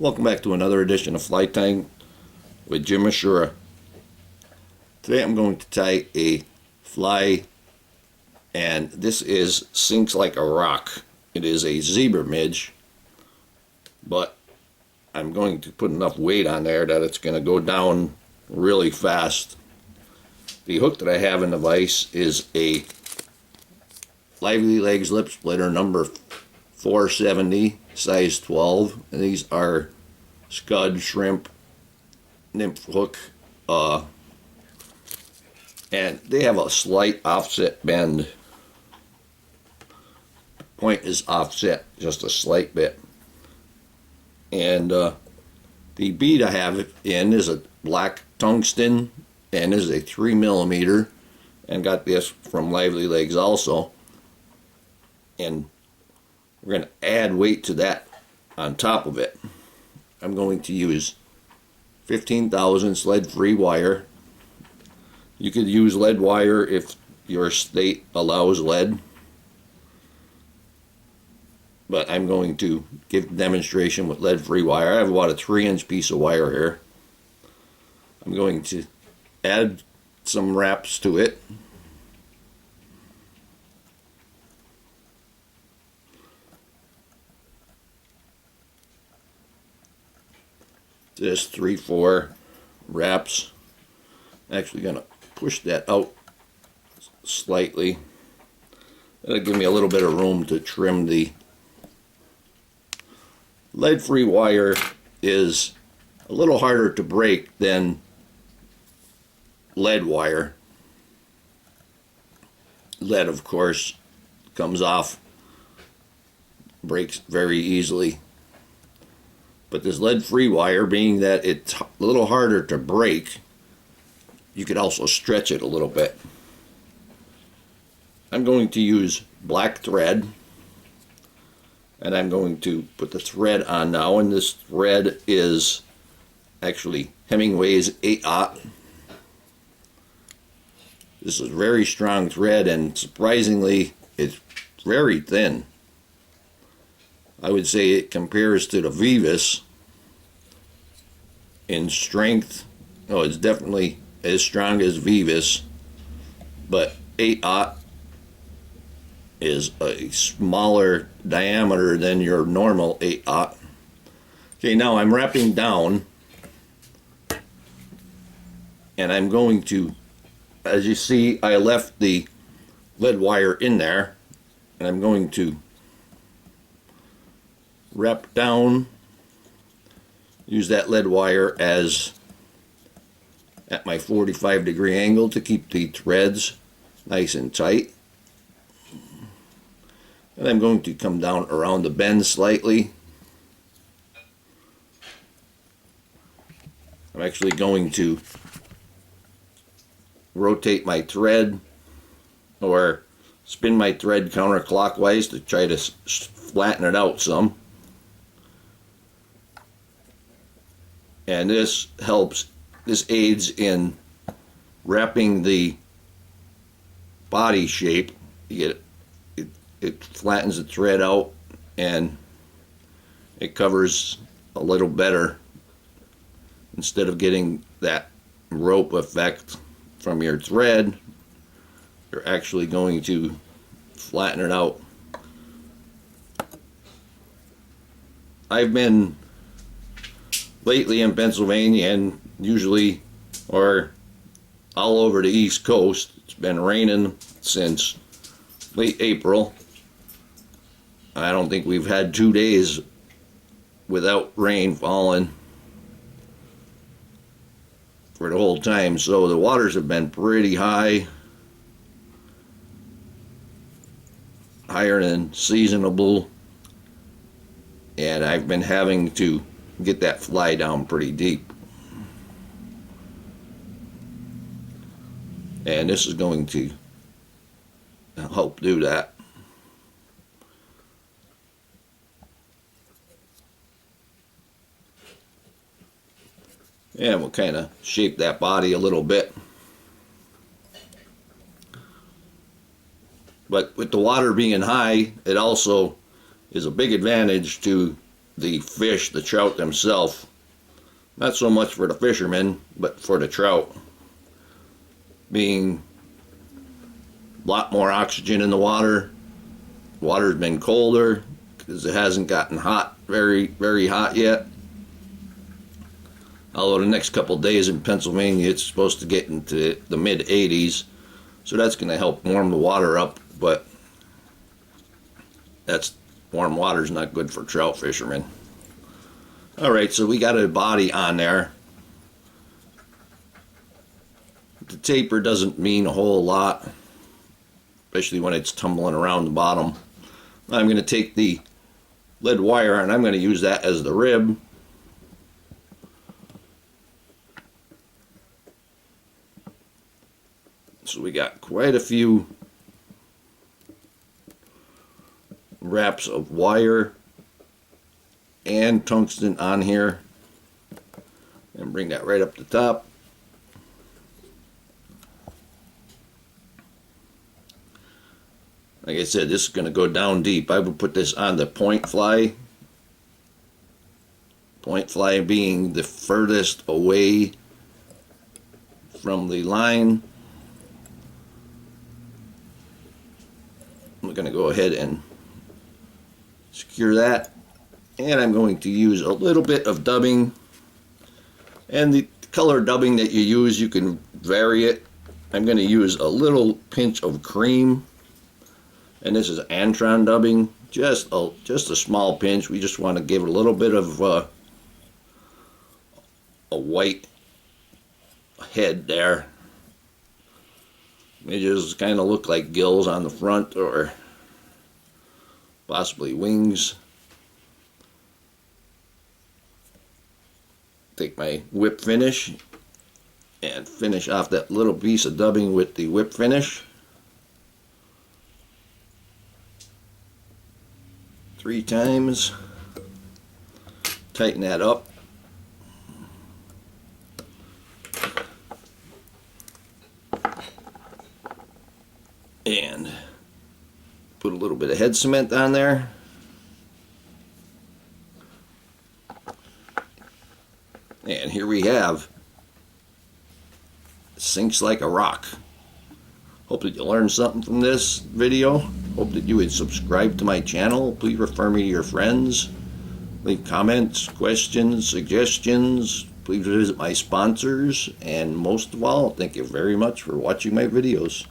Welcome back to another edition of Fly Tying with Jim Misiura. Today I'm going to tie a fly, and this is sinks like a rock. It is a zebra midge, but I'm going to put enough weight on there that it's going to go down really fast. The hook that I have in the vise is a Lively Legs lip splitter number 470, size 12, and these are Scud shrimp nymph hook, and they have a slight offset bend. Point is offset just a slight bit, and the bead I have in is a black tungsten, and is a 3mm, and got this from Lively Legs also. And we're going to add weight to that on top of it. I'm going to use 15 thousandths lead-free wire. You could use lead wire if your state allows lead, but I'm going to give a demonstration with lead-free wire. I have about a 3-inch piece of wire here. I'm going to add some wraps to it. Just 3-4 wraps. I'm actually going to push that out slightly. That'll give me a little bit of room to trim the lead-free wire. Is a little harder to break than lead wire. Lead, of course, comes off, breaks very easily. But this lead-free wire, being that it's a little harder to break, you could also stretch it a little bit. I'm going to use black thread, and I'm going to put the thread on now, and this thread is actually Hemingway's 8/0. This is very strong thread, and surprisingly, it's very thin. I would say it compares to the Vivas in strength. Oh, it's definitely as strong as Vivas, but 8/0 is a smaller diameter than your normal 8/0. Okay, now I'm wrapping down, and I'm going to, as you see, I left the lead wire in there, and I'm going to wrap down, use that lead wire as at my 45-degree angle to keep the threads nice and tight. And I'm going to come down around the bend slightly. I'm actually going to rotate my thread, or spin my thread counterclockwise to try to flatten it out some. And this helps, this aids in wrapping the body shape. You get it flattens the thread out, and it covers a little better instead of getting that rope effect from your thread. You're actually going to flatten it out. I've been lately in Pennsylvania, and usually, or all over the East Coast, it's been raining since late April. I don't think we've had 2 days without rain falling for the whole time, so the waters have been pretty high, higher than seasonable, and I've been having to get that fly down pretty deep. And this is going to help do that. And we'll kind of shape that body a little bit. But with the water being high, it also is a big advantage to the fish, the trout themselves. Not so much for the fishermen, but for the trout. Being a lot more oxygen in the water. Water's been colder because it hasn't gotten hot, very, very hot yet. Although the next couple of days in Pennsylvania, it's supposed to get into the mid-80s. So that's going to help warm the water up, but that's warm water is not good for trout fishermen. Alright, so we got a body on there. The taper doesn't mean a whole lot, especially when it's tumbling around the bottom. I'm going to take the lead wire and I'm going to use that as the rib. So we got quite a few wraps of wire and tungsten on here, and bring that right up the top. Like I said, this is going to go down deep. I would put this on the point fly. Point fly being the furthest away from the line. I'm going to go ahead and secure that, and I'm going to use a little bit of dubbing, and the color dubbing that you use, you can vary it. I'm going to use a little pinch of cream, and this is Antron dubbing, just a small pinch. We just want to give it a little bit of a white head there. They just kind of look like gills on the front, or possibly wings. Take my whip finish and finish off that little piece of dubbing with the whip finish. 3 times. Tighten that up. And put a little bit of head cement on there. And here we have sinks like a rock. Hope that you learned something from this video. Hope that you would subscribe to my channel. Please refer me to your friends. Leave comments, questions, suggestions. Please visit my sponsors. And most of all, thank you very much for watching my videos.